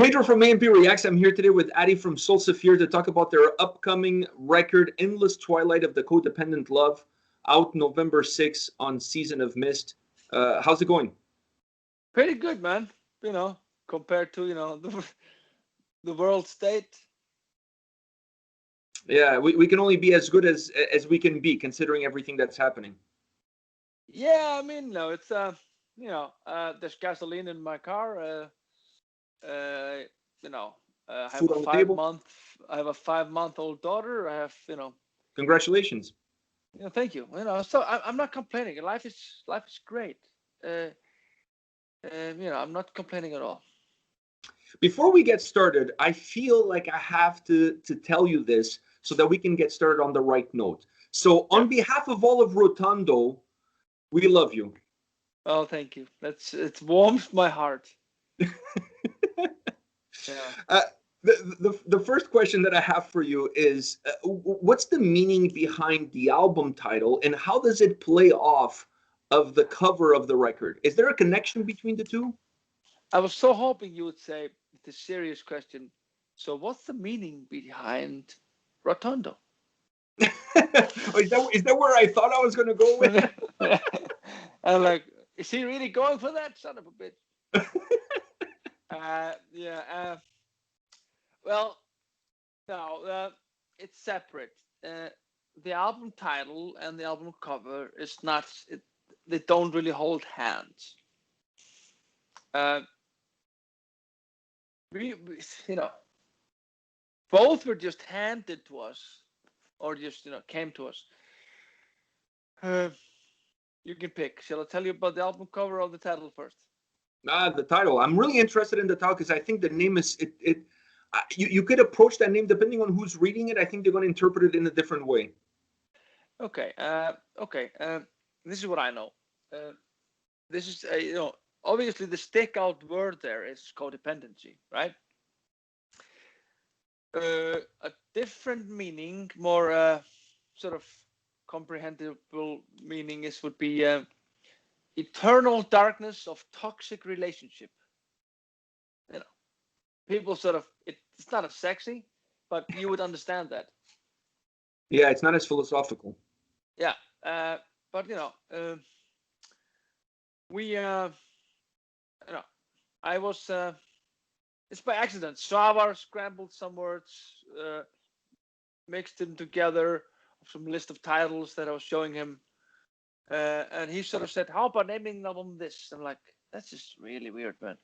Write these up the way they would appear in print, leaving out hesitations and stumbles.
Pedro from A&P-REACTS. I'm here today with Addi from Sólstafir to talk about their upcoming record, Endless Twilight of the Codependent Love, out November 6th on Season of Mist. How's it going? Pretty good, man. Compared to, the world state. Yeah, we can only be as good as we can be, considering everything that's happening. Yeah, I mean, no, it's, there's gasoline in my car. I have Food on the table. I have a 5-month-old daughter. I have, Congratulations. Thank you. So I'm not complaining. Life is great. I'm not complaining at all. Before we get started, I feel like I have to tell you this so that we can get started on the right note. So on behalf of all of Rotondo, we love you. Oh, thank you. It warms my heart. Yeah. The first question that I have for you is, what's the meaning behind the album title, and how does it play off of the cover of the record? Is there a connection between the two? I was so hoping you would say the serious question. So what's the meaning behind Rotondo? Is that where I thought I was going to go with? I'm like, is he really going for that? Son of a bitch. Well, no, it's separate. The album title and the album cover is not. They don't really hold hands. We both were just handed to us, or just came to us. You can pick. Shall I tell you about the album cover or the title first? The title. I'm really interested in the title because I think the name is you could approach that name depending on who's reading it. I think they're going to interpret it in a different way. Okay. This is what I know. This is obviously the stick out word there is codependency, right? A different meaning, more sort of comprehensible meaning would be eternal darkness of toxic relationship. People sort of, it's not as sexy, but you would understand that. Yeah, it's not as philosophical. Yeah, but I was, it's by accident. Svavar scrambled some words, mixed them together, some list of titles that I was showing him. And he sort of said, how about naming the album this? I'm like, that's just really weird, man.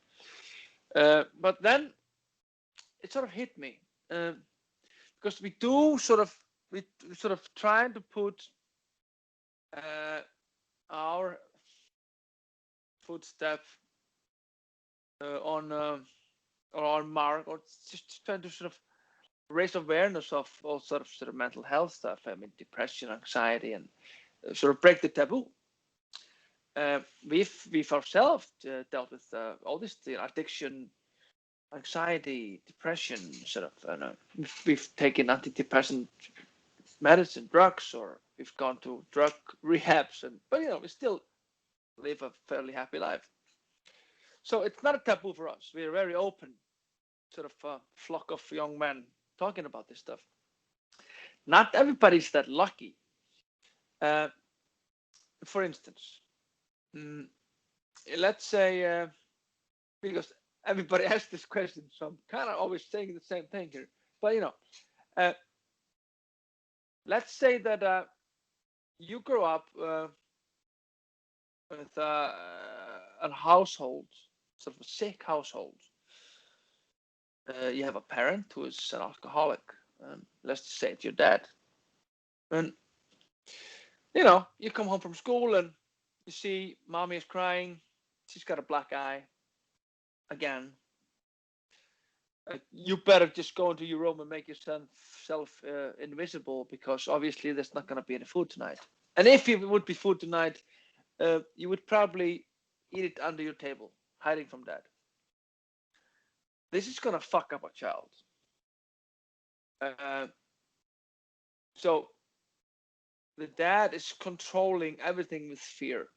But then it sort of hit me. Because we sort of trying to put our footstep on or our mark, or just trying to sort of raise awareness of all sort of mental health stuff. I mean, depression, anxiety, and sort of break the taboo. We've ourselves dealt with all this addiction, anxiety, depression, sort of. We've taken antidepressant medicine, drugs, or we've gone to drug rehabs, but we still live a fairly happy life. So it's not a taboo for us. We're very open, sort of a flock of young men talking about this stuff. Not everybody's that lucky. For instance, let's say, because everybody asks this question, so I'm kind of always saying the same thing here. But let's say that you grow up with a household, sort of a sick household. You have a parent who is an alcoholic. Let's just say it's your dad. And you come home from school and you see mommy is crying. She's got a black eye. Again. You better just go into your room and make yourself invisible, because obviously there's not going to be any food tonight. And if it would be food tonight, you would probably eat it under your table, hiding from dad. This is going to fuck up a child. So the dad is controlling everything with fear.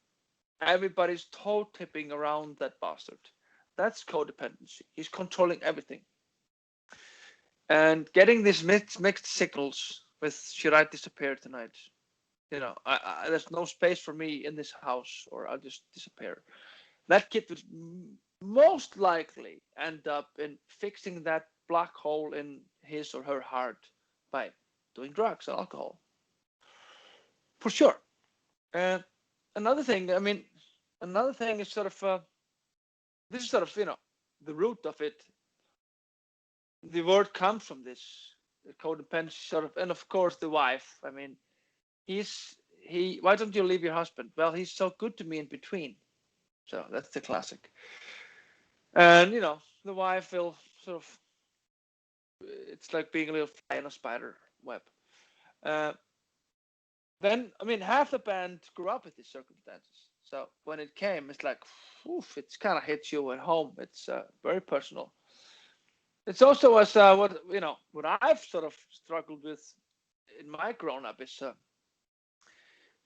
Everybody's toe tipping around that bastard. That's codependency. He's controlling everything. And getting these mixed signals with, should I disappear tonight? There's no space for me in this house, or I'll just disappear. That kid would most likely end up in fixing that black hole in his or her heart by doing drugs and alcohol. For sure. Another thing is sort of, this is sort of, the root of it. The word comes from this, the codependency sort of, and of course the wife. I mean, why don't you leave your husband? Well, he's so good to me in between. So that's the classic. And, the wife will sort of, it's like being a little fly in a spider web. Then, I mean, half the band grew up with these circumstances. So when it came, it's like, oof, it's kind of hits you at home. It's very personal. It's also as what I've sort of struggled with in my grown up is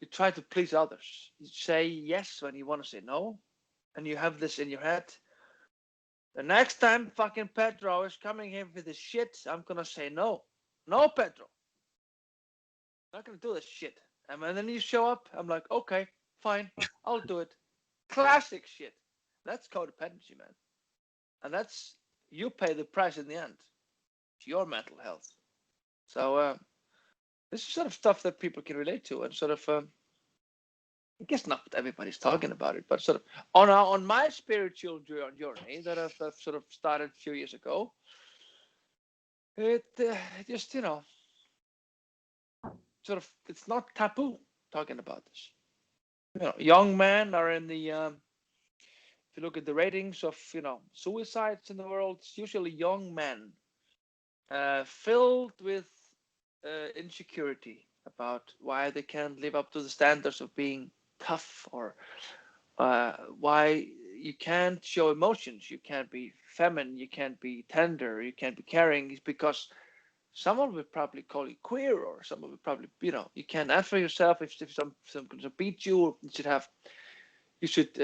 you try to please others. You say yes when you want to say no, and you have this in your head. The next time fucking Pedro is coming here with his shit, I'm gonna say no. No, Pedro. I'm not gonna do this shit. And then you show up, I'm like, okay, fine, I'll do it. Classic shit. That's codependency, man. And that's, you pay the price in the end. It's your mental health. So this is sort of stuff that people can relate to, and sort of, I guess not everybody's talking about it, but sort of on my spiritual journey that I've sort of started a few years ago, it just, sort of, it's not taboo talking about this. Young men are in the, if you look at the ratings of, suicides in the world, it's usually young men filled with insecurity about why they can't live up to the standards of being tough, or why you can't show emotions, you can't be feminine, you can't be tender, you can't be caring. It's because someone would probably call you queer, or someone would probably, you can't answer yourself if some beat you. You should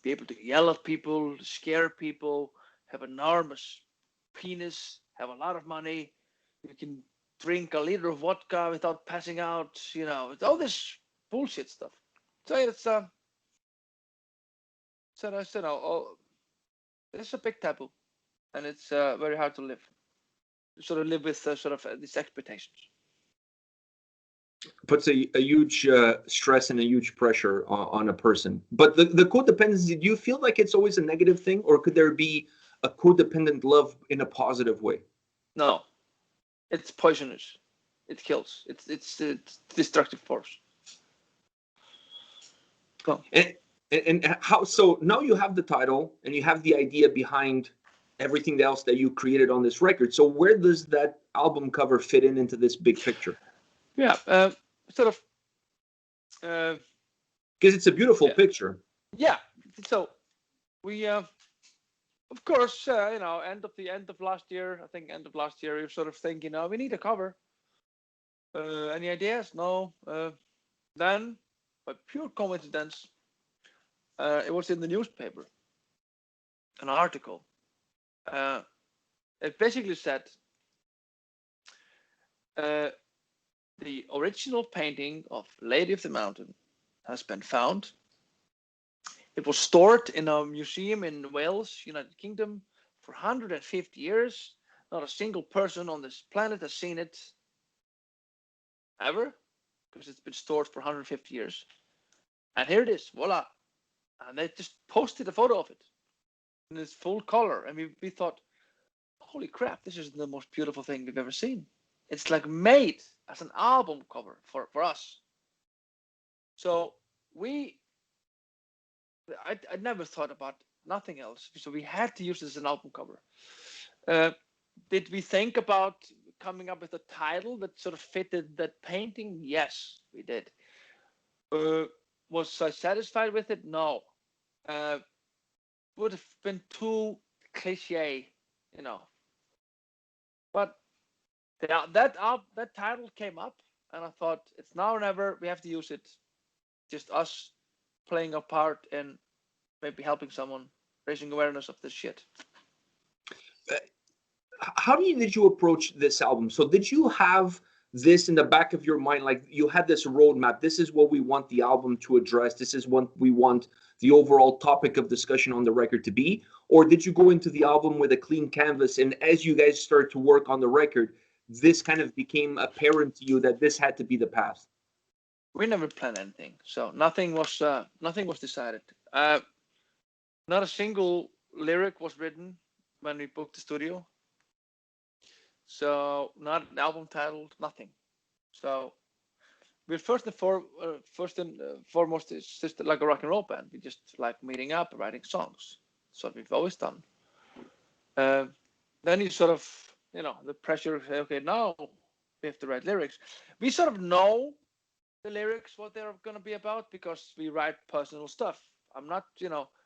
be able to yell at people, scare people, have an enormous penis, have a lot of money, you can drink a liter of vodka without passing out, it's all this bullshit stuff. So it's it's a big taboo, and it's very hard to live with sort of these expectations. Puts a huge stress and a huge pressure on a person. But the codependency, do you feel like it's always a negative thing, or could there be a codependent love in a positive way? No, it's poisonous. It kills. It's destructive force. Go. And how? So now you have the title and you have the idea behind everything else that you created on this record. So where does that album cover fit into this big picture? Yeah, sort of. Because it's a beautiful picture. Yeah. So we, of course, end of last year. I think end of last year, we were sort of thinking, we need a cover. Any ideas? No. Then, by pure coincidence, it was in the newspaper, an article. It basically said the original painting of Lady of the Mountain has been found. It was stored in a museum in Wales, United Kingdom, for 150 years. Not a single person on this planet has seen it ever, because it's been stored for 150 years. And here it is, voila. And they just posted a photo of it in its full color. And we thought, holy crap, this is the most beautiful thing we've ever seen. It's like made as an album cover for us. So I never thought about nothing else. So we had to use this as an album cover. Did we think about coming up with a title that sort of fitted that painting? Yes, we did. Was I satisfied with it? No. Would have been too cliche, But that title came up, and I thought, it's now or never. We have to use it. Just us playing a part and maybe helping someone. raising awareness of this shit. How did you approach this album? So did you have this in the back of your mind, like you had this roadmap? This is what we want the album to address. This is what we want the overall topic of discussion on the record to be? Or did you go into the album with a clean canvas, and as you guys started to work on the record, this kind of became apparent to you that this had to be the path? We never planned anything, so nothing was decided. Not a single lyric was written when we booked the studio. So not an album title, nothing. So we're first and foremost, it's just like a rock and roll band. We just like meeting up and writing songs. That's what we've always done. Then you sort of, the pressure, say, okay, now we have to write lyrics. We sort of know the lyrics, what they're going to be about, because we write personal stuff. I'm not,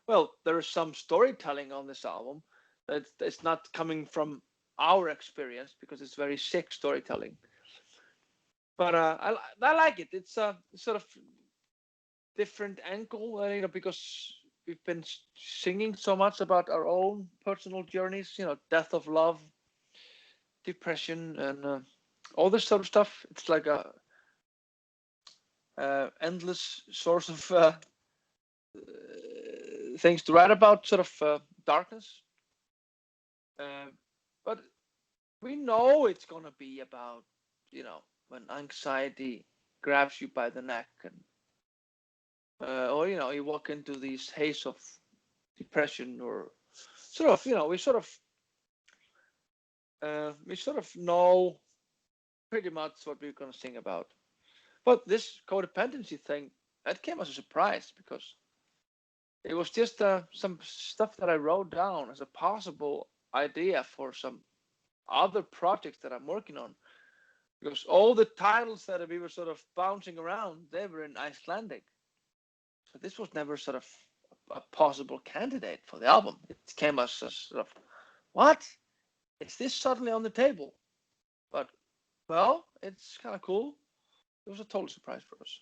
well, there is some storytelling on this album. It's not coming from our experience because it's very sick storytelling. But I like it. It's a sort of different angle, because we've been singing so much about our own personal journeys, death of love, depression, and all this sort of stuff. It's like a endless source of things to write about, sort of darkness. But we know it's going to be about, when anxiety grabs you by the neck, and or you walk into this haze of depression, or sort of, we sort of know pretty much what we're going to sing about. But this codependency thing, that came as a surprise, because it was just some stuff that I wrote down as a possible idea for some other projects that I'm working on, because all the titles that we were sort of bouncing around, they were in Icelandic. So this was never sort of a possible candidate for the album. It came as a sort of, what? Is this suddenly on the table? But, well, it's kind of cool. It was a total surprise for us.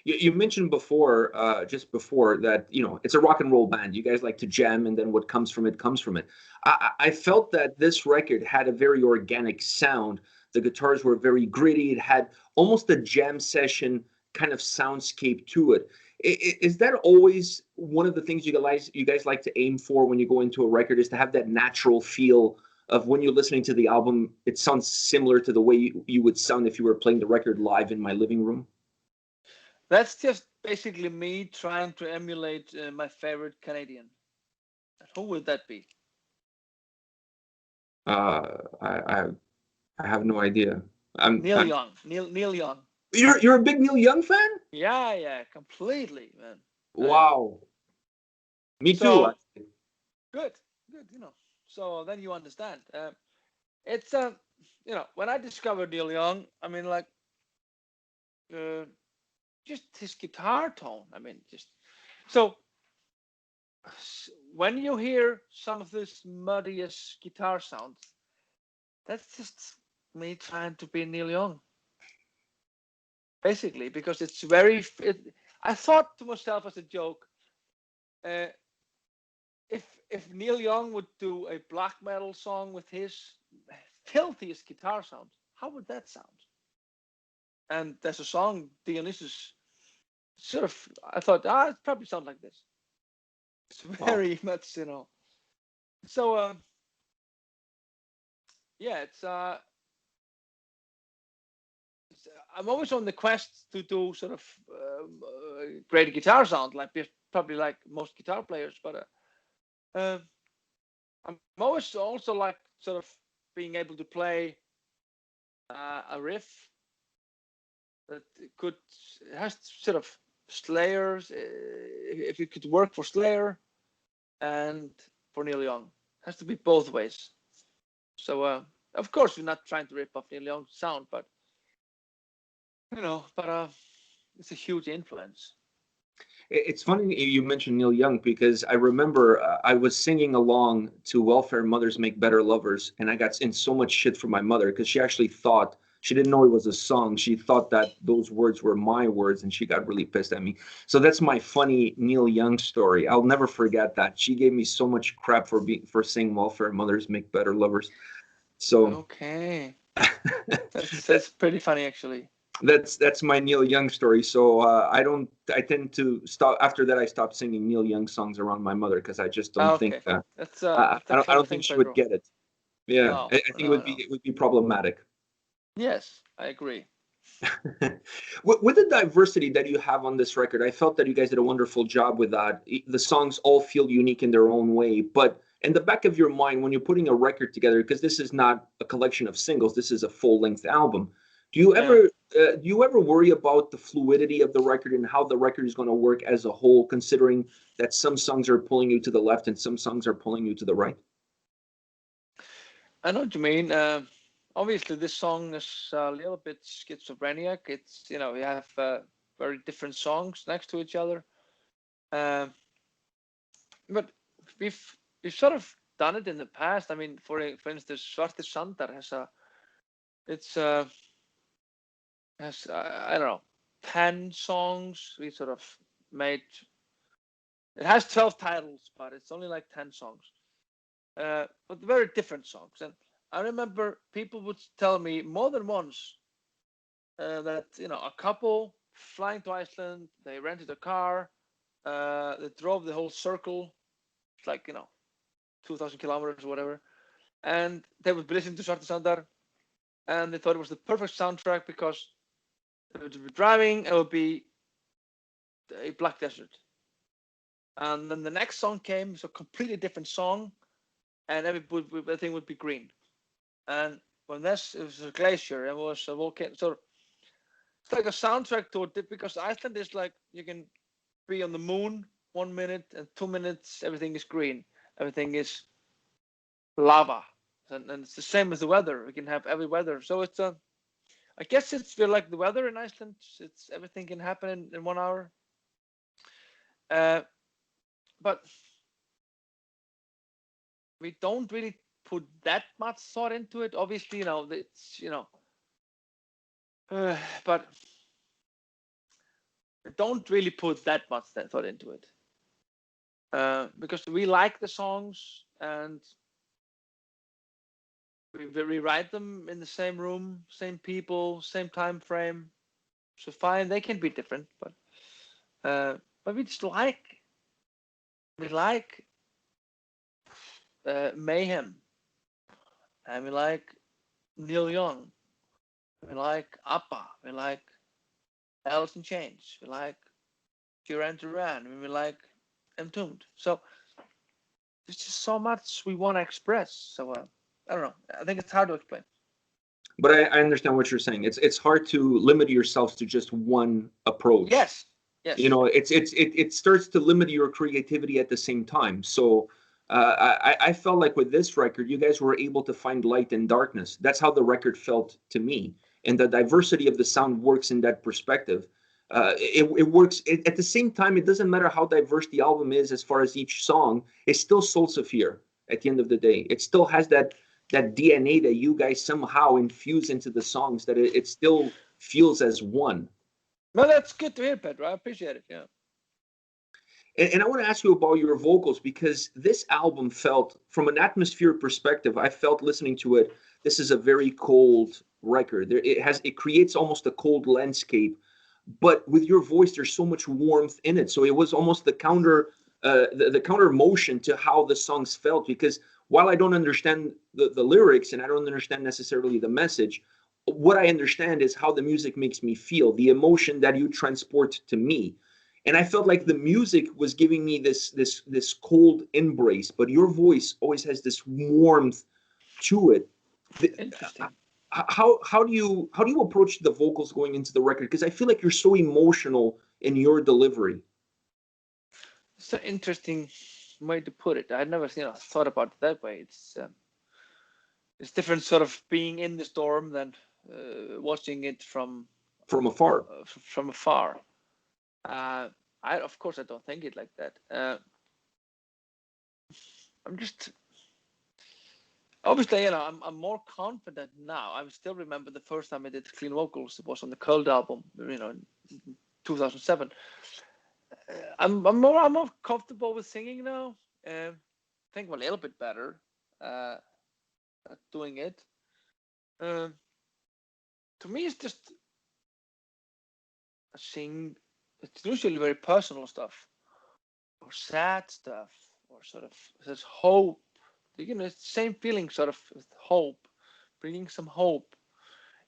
You mentioned before, just before, that it's a rock and roll band. You guys like to jam, and then what comes from it comes from it. I felt that this record had a very organic sound. The guitars were very gritty. It had almost a jam session kind of soundscape to it. Is that always one of the things you guys like to aim for when you go into a record, is to have that natural feel of when you're listening to the album, it sounds similar to the way you would sound if you were playing the record live in my living room? That's just basically me trying to emulate my favorite Canadian. Who would that be? I have no idea. Neil Young. Neil Young. You're a big Neil Young fan? Yeah, completely, man. Wow. Me too. So, good. So then you understand. It's when I discovered Neil Young, I mean, like, just his guitar tone. I mean, just so when you hear some of this muddiest guitar sounds, that's just me trying to be Neil Young, basically, because it's very. I thought to myself as a joke, if Neil Young would do a black metal song with his filthiest guitar sound, how would that sound? And there's a song, Dionysus, sort of, I thought, it probably sounds like this. It's very much, So, yeah, it's I'm always on the quest to do sort of great guitar sound, probably like most guitar players. But I'm always also like sort of being able to play a riff that has sort of Slayers, if it could work for Slayer and for Neil Young. It has to be both ways. So, of course, we're not trying to rip off Neil Young's sound, but, it's a huge influence. It's funny you mentioned Neil Young, because I remember I was singing along to Welfare Mothers Make Better Lovers, and I got in so much shit from my mother, because she actually thought She didn't know it was a song. She thought that those words were my words, and she got really pissed at me. So that's my funny Neil Young story. I'll never forget that. She gave me so much crap for saying welfare mothers make better lovers. So Okay, that's pretty funny actually. that's my Neil Young story. So I tend to stop after that. I stopped singing Neil Young songs around my mother because I just don't think Okay, that's a I clever don't think thing, she would Pedro. get it. Yeah, No, I think no, no. it would be problematic. Yes, I agree. With the diversity that you have on this record, I felt that you guys did a wonderful job with that. The songs all feel unique in their own way, but in the back of your mind, when you're putting a record together, because this is not a collection of singles, this is a full-length album. Do you Yeah. ever worry about the fluidity of the record and how the record is going to work as a whole, considering that some songs are pulling you to the left and some songs are pulling you to the right? I know what you mean. Obviously, this song is a little bit schizophrenic. It's, you know, we have very different songs next to each other. Um, but we've sort of done it in the past. I mean, for instance, Svartir Sandar it's has I don't know 10 songs. We sort of made it has 12 titles, but it's only like 10 songs. But very different songs. And I remember people would tell me more than once that, you know, a couple flying to Iceland, they rented a car, they drove the whole circle, it's like, you know, 2,000 kilometers or whatever, and they would be listening to Svartir Sandar, and they thought it was the perfect soundtrack because they would be driving, it would be a black desert. And then the next song came, it's a completely different song, and everything would be green. And when this, it was a glacier, it was a volcano. So it's like a soundtrack to it because Iceland is like you can be on the moon 1 minute and 2 minutes, everything is green, everything is lava, and it's the same as the weather. We can have every weather. So it's I guess it's feel like the weather in Iceland. It's everything can happen in 1 hour. Uh, but we don't really put that much thought into it. Obviously, you know, it's you know, but we don't really put that much thought into it because we like the songs and we rewrite them in the same room, same people, same time frame. So fine, they can be different, but we just like mayhem, and we like Neil Young, we like Appa, we like Alice in Chains, we like Duran Duran, we like Entombed. So there's just so much we want to express. So I don't know. I think it's hard to explain. But I understand what you're saying. It's hard to limit yourselves to just one approach. Yes. Yes. You know, it starts to limit your creativity at the same time. So I felt like with this record, you guys were able to find light in darkness. That's how the record felt to me, and the diversity of the sound works in that perspective. It works at the same time. It doesn't matter how diverse the album is as far as each song. It's still Sólstafir at the end of the day. It still has that DNA that you guys somehow infuse into the songs, that it still feels as one. No, that's good to hear, Pedro. I appreciate it. Yeah. And I want to ask you about your vocals, because this album felt, from an atmospheric perspective, I felt listening to it, this is a very cold record. It creates almost a cold landscape, but with your voice, there's so much warmth in it. So it was almost the counter motion to how the songs felt. Because while I don't understand the lyrics and I don't understand necessarily the message, what I understand is how the music makes me feel, the emotion that you transport to me. And I felt like the music was giving me this cold embrace, but your voice always has this warmth to it. Interesting. How do you approach the vocals going into the record? Because I feel like you're so emotional in your delivery. It's an interesting way to put it. I'd never thought about it that way. It's different sort of being in the storm than watching it from Afar. from afar. I of course I don't think it like that. I'm just Obviously, I'm more confident now. I still remember the first time I did clean vocals. It was on the Cold album, in 2007. I'm more comfortable with singing now. I think I'm a little bit better at doing it. To me, it's just sing. It's usually very personal stuff, or sad stuff, or sort of there's hope. It's the same feeling, sort of with hope, bringing some hope.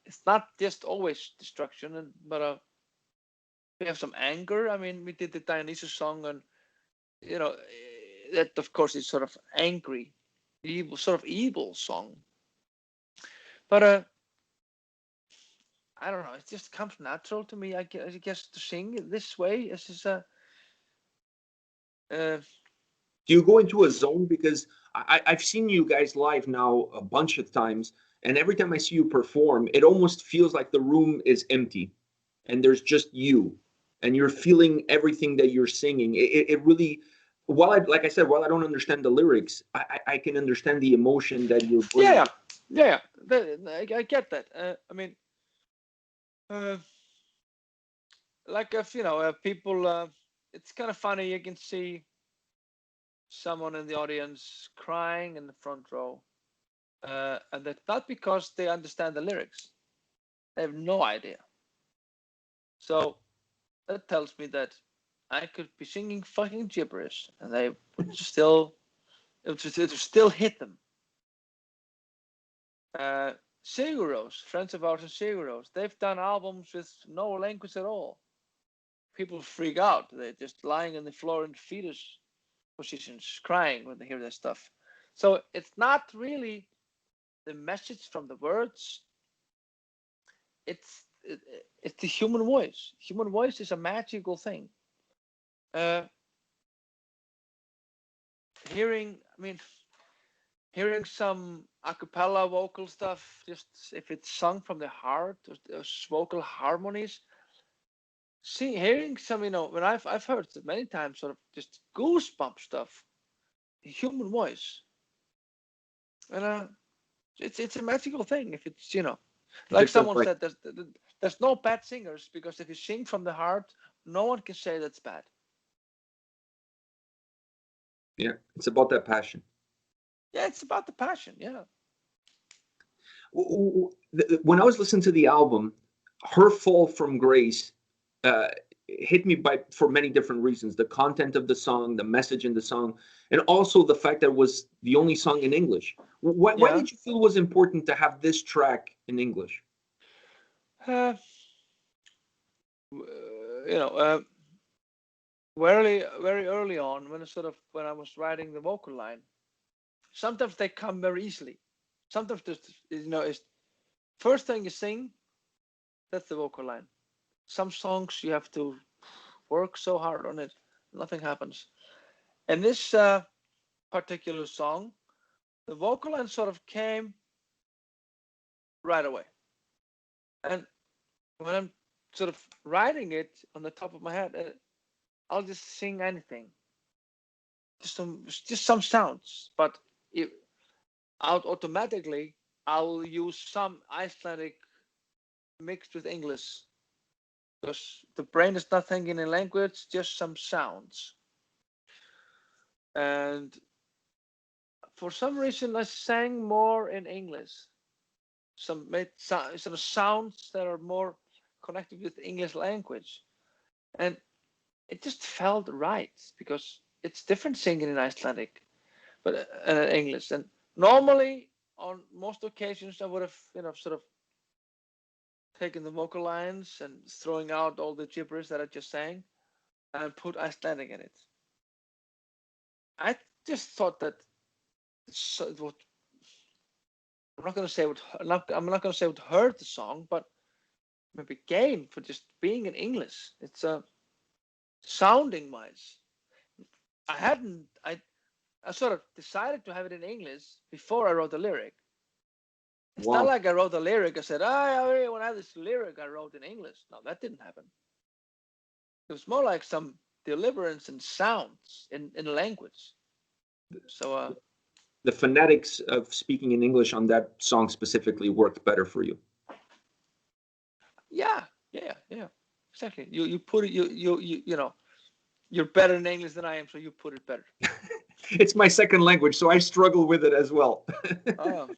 It's not just always destruction, but we have some anger. I mean, we did the Dionysus song, and that of course is sort of angry, evil song. But I don't know. It just comes natural to me. I guess to sing this way. It's just Do you go into a zone? Because I've seen you guys live now a bunch of times, and every time I see you perform, it almost feels like the room is empty, and there's just you, and you're feeling everything that you're singing. It really, like I said, while I don't understand the lyrics, I can understand the emotion that you're bringing. Yeah. I get that. I mean, like if people, it's kind of funny. You can see someone in the audience crying in the front row, and that's not because they understand the lyrics. They have no idea. So that tells me that I could be singing fucking gibberish, and they would still, it would still hit them. Sigur Rós, friends of ours in Sigur Rós, they've done albums with no language at all. People freak out. They're just lying on the floor in fetus positions, crying when they hear that stuff. So it's not really the message from the words. It's the human voice. Human voice is a magical thing. Hearing some a cappella vocal stuff, just if it's sung from the heart, those vocal harmonies. Hearing some, when I've heard it many times, sort of just goosebump stuff, human voice, and it's a magical thing. If it's like someone said, there's no bad singers, because if you sing from the heart, no one can say that's bad. Yeah, it's about that passion. Yeah, it's about the passion. Yeah. When I was listening to the album, Her Fall from Grace hit me for many different reasons. The content of the song, the message in the song, and also the fact that it was the only song in English. Why did you feel it was important to have this track in English? Very early on, when I was writing the vocal line, sometimes they come very easily. Sometimes it's first thing you sing, that's the vocal line. Some songs you have to work so hard on it, nothing happens. And this particular song, the vocal line sort of came right away. And when I'm sort of writing it on the top of my head, I'll just sing anything, just some sounds, but automatically I'll use some Icelandic mixed with English, because the brain is not thinking in language, just some sounds. And for some reason, I sang more in English. Some sort of sounds that are more connected with the English language, and it just felt right, because it's different singing in Icelandic, but English. And normally, on most occasions, I would have sort of taken the vocal lines and throwing out all the gibberish that I just sang and put Icelandic in it. I just thought that it would, I'm not going to say I'm not going to say it would hurt the song, but maybe gain for just being in English. It's sounding wise. I sort of decided to have it in English before I wrote the lyric. It's not like I wrote the lyric, I said, I already want to have this lyric I wrote in English. No, that didn't happen. It was more like some deliverance and sounds in language. So the phonetics of speaking in English on that song specifically worked better for you. Yeah, exactly. You put it, you know, you're better in English than I am, so you put it better. It's my second language, so I struggle with it as well. Oh,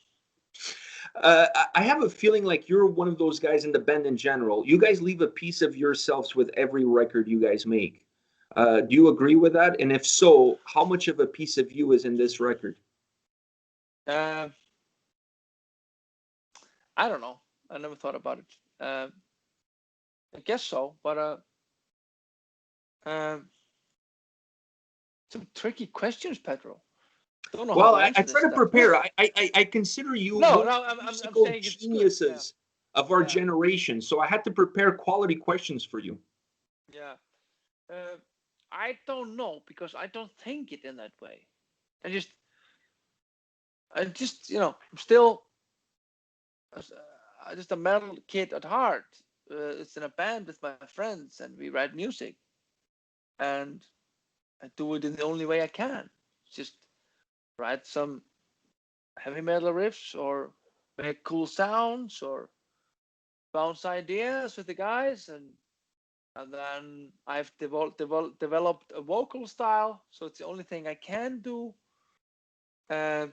I have a feeling like you're one of those guys in the band in general. You guys leave a piece of yourselves with every record you guys make. Do you agree with that? And if so, how much of a piece of you is in this record? I don't know. I never thought about it. I guess so, but some tricky questions, Pedro. Don't know how Well, to I answer this try to stuff. prepare. I consider you No, one of no, the I'm musical saying it's good. Yeah, geniuses of our yeah, generation. So I had to prepare quality questions for you. yeah. I don't know because I don't think it in that way. I just, I'm still just a metal kid at heart. It's in a band with my friends, and we write music, and I do it in the only way I can. Just write some heavy metal riffs, or make cool sounds, or bounce ideas with the guys, and then I've developed a vocal style, so it's the only thing I can do. And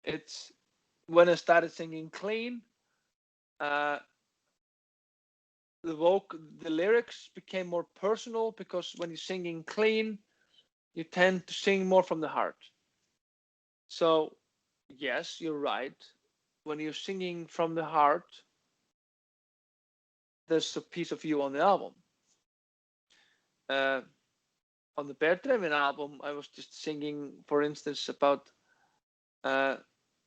it's when I started singing clean, uh, the lyrics became more personal, because when you're singing clean, you tend to sing more from the heart. So yes, you're right. When you're singing from the heart, there's a piece of you on the album. Uh, on the Bear Driven album, I was just singing, for instance, about uh,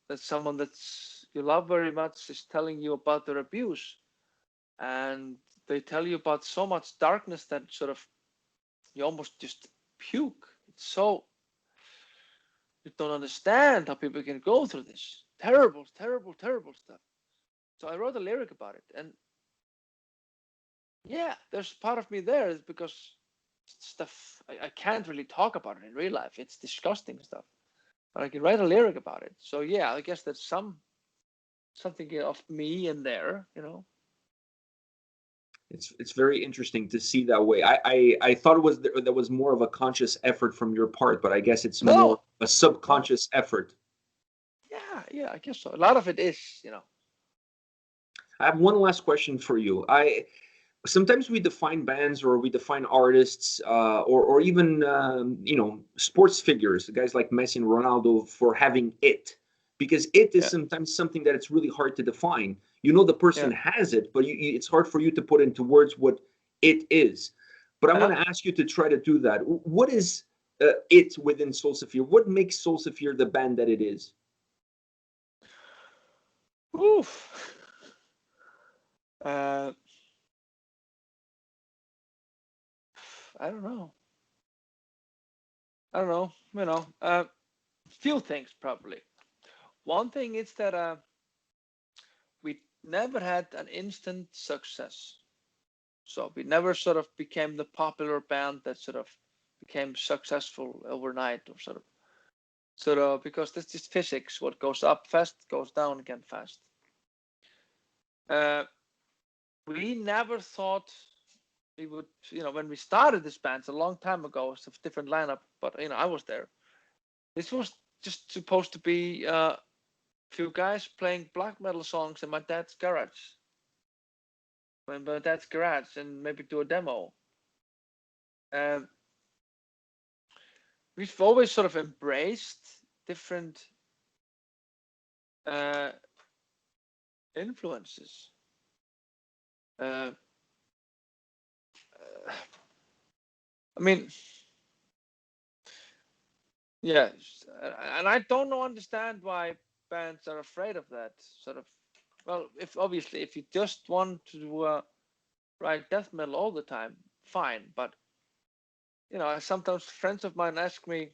that someone that's you love very much is telling you about their abuse, and they tell you about so much darkness that sort of you almost just puke. It's so you don't understand how people can go through this terrible, terrible, terrible stuff. So I wrote a lyric about it, and yeah, there's part of me there because stuff I can't really talk about it in real life. It's disgusting stuff, but I can write a lyric about it. So yeah, I guess there's something of me in there, you know. It's very interesting to see that way. I thought it was there was more of a conscious effort from your part, but I guess it's more No, a no, subconscious effort. yeah, I guess so. A lot of it is, you know. I have one last question for you. I sometimes we define bands or we define artists or even sports figures, guys like Messi and Ronaldo, for having it, because it is Yeah, sometimes something that it's really hard to define. You know the person yeah, has it, but it's hard for you to put into words what it is. But I'm uh-huh. going to ask you to try to do that. What is it within Sólstafir? What makes Sólstafir the band that it is? Oof. Uh, I don't know. I don't know. You know, few things probably. One thing is that we never had an instant success. So we never sort of became the popular band that sort of became successful overnight, or sort of because that's just physics. What goes up fast goes down again fast. Uh, we never thought we would, when we started this band a long time ago, it's a different lineup, but I was there. This was just supposed to be a few guys playing black metal songs in my dad's garage. In my dad's garage, and maybe do a demo. Um, we've always sort of embraced different uh, influences. Uh, I mean, yeah, and I don't understand why bands are afraid of that sort of. Well, if you just want to write death metal all the time, fine. But sometimes friends of mine ask me,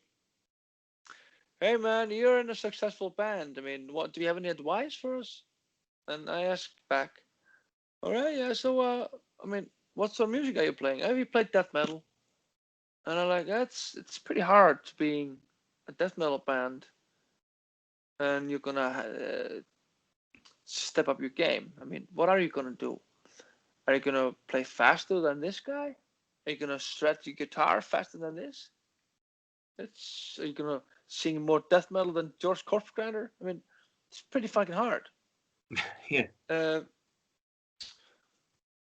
"Hey man, you're in a successful band. I mean, what do you have any advice for us?" And I ask back, "All right, yeah. So, I mean, what sort of music are you playing? Have you played death metal?" And I'm like, it's pretty hard being a death metal band and you're gonna step up your game. I mean, what are you gonna do? Are you gonna play faster than this guy? Are you gonna stretch your guitar faster than this? Are you gonna sing more death metal than George Corpsegrinder? I mean, it's pretty fucking hard. Yeah.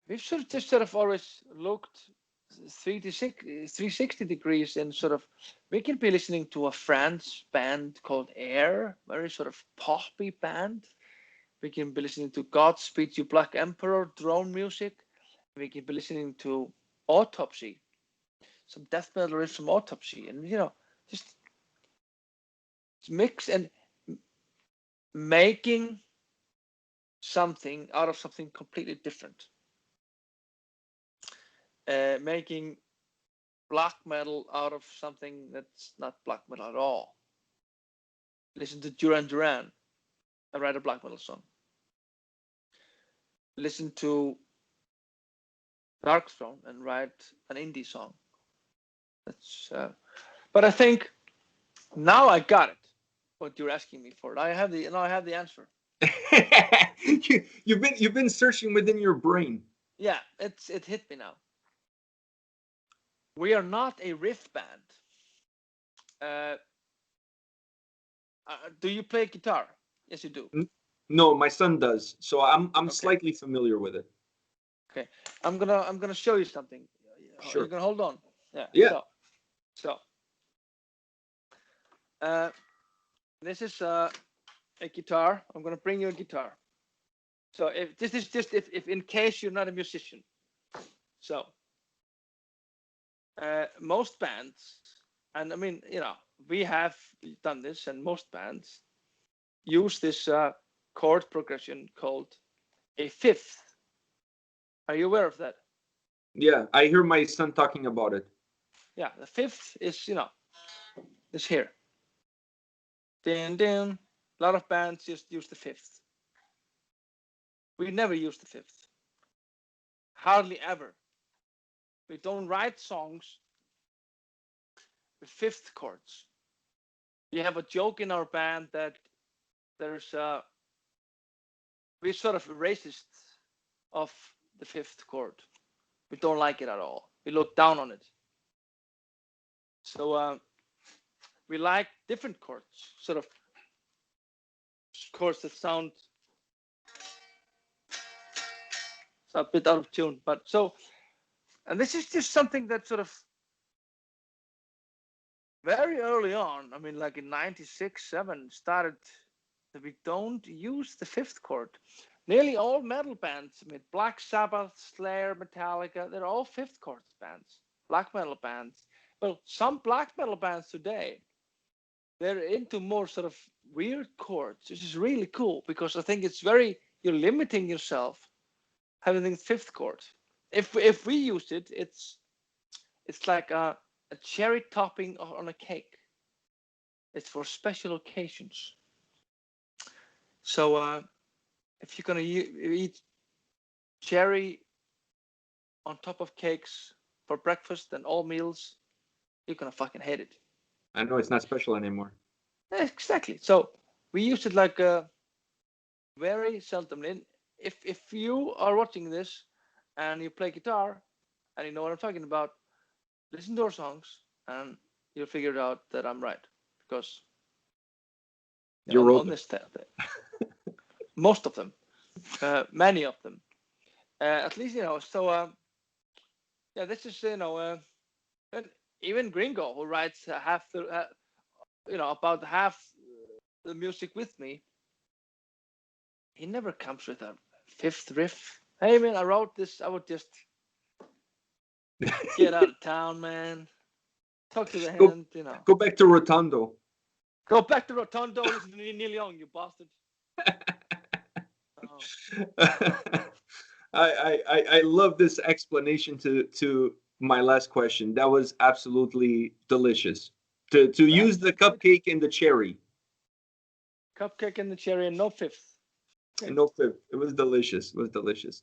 We've sort of always looked 360 degrees in sort of, we can be listening to a French band called Air, very sort of poppy band. We can be listening to Godspeed You Black Emperor drone music. We can be listening to Autopsy, some death metal riffs from Autopsy, and just mix and making something out of something completely different. Making black metal out of something that's not black metal at all. Listen to Duran Duran and write a black metal song. Listen to Darkthrone and write an indie song. But I think now I got it. What you're asking me for, I have the answer. You've been searching within your brain. Yeah, it hit me now. We are not a riff band. Do you play guitar? Yes, you do. No, my son does. So I'm Okay. slightly familiar with it. Okay, I'm gonna show you something. Sure. You're gonna hold on. Yeah. Yeah. So this is a guitar. I'm gonna bring you a guitar. So if this is just if in case you're not a musician. So most bands, and I mean, we have done this, and most bands use this chord progression called a fifth. Are you aware of that? Yeah, I hear my son talking about it. Yeah, the fifth is, is here. Din, din. A lot of bands just use the fifth. We never use the fifth. Hardly ever. We don't write songs with fifth chords. We have a joke in our band that we're sort of racist of the fifth chord. We don't like it at all. We look down on it. So we like different chords, sort of chords that sound a bit out of tune. And this is just something that sort of very early on, I mean, like in 96, 7, started that we don't use the fifth chord. Nearly all metal bands, I mean, Black Sabbath, Slayer, Metallica, they're all fifth chord bands, black metal bands. Well, some black metal bands today, they're into more sort of weird chords, which is really cool because I think you're limiting yourself having the fifth chord. If we use it, it's like a cherry topping on a cake. It's for special occasions. So if you're gonna eat cherry on top of cakes for breakfast and all meals, you're gonna fucking hate it. I know it's not special anymore. Exactly. So we use it like very seldomly. If you are watching this and you play guitar and you know what I'm talking about, listen to our songs and you'll figure it out that I'm right because You're on this most of them, many of them, at least So yeah, this is even Gringo, who writes half the about half the music with me. He never comes with a fifth riff. Hey man, I wrote this. I would just get out of town, man. Talk to the hand, Go back to Rotundo. Go back to Rotundo. Listen to Neil Young, you bastard. I love this explanation to my last question. That was absolutely delicious. To use the cupcake and the cherry. Cupcake and the cherry and no fifth. And no fifth. It was delicious. It was delicious.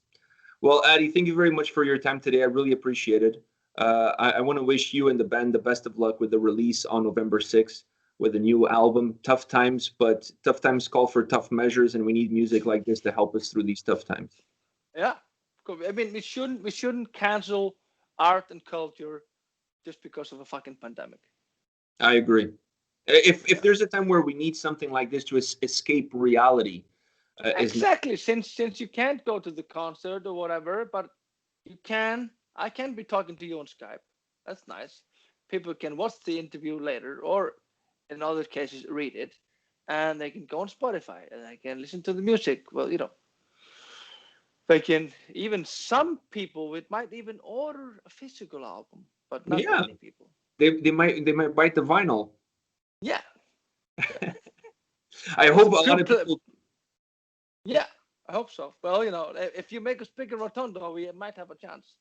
Well, Addi, thank you very much for your time today. I really appreciate it. I want to wish you and the band the best of luck with the release on November 6th. with a new album, Tough Times, but tough times call for tough measures, and we need music like this to help us through these tough times. Yeah, I mean, we shouldn't cancel art and culture just because of a fucking pandemic. I agree. If Yeah. there's a time where we need something like this to escape reality, is now. Exactly. Since you can't go to the concert or whatever, but you can. I can be talking to you on Skype. That's nice. People can watch the interview later, or in other cases, read it, and they can go on Spotify and they can listen to the music. Well, they can even some people it might even order a physical album, but not Yeah, many people. they might bite the vinyl. Yeah, I it's hope a a pure lot of people. yeah. I hope so. Well, if you make us big in Rotondo, we might have a chance.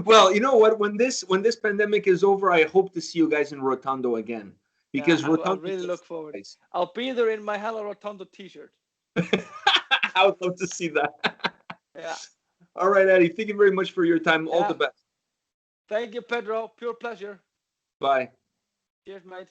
Well, you know what? When this pandemic is over, I hope to see you guys in Rotondo again, Yeah, because I Rotondo really is look forward. nice. I'll be there in my Hello Rotondo T-shirt. I would love to see that. Yeah, All right, Eddie. Thank you very much for your time. All yeah. the best. Thank you, Pedro. Pure pleasure. Bye. Cheers, mate.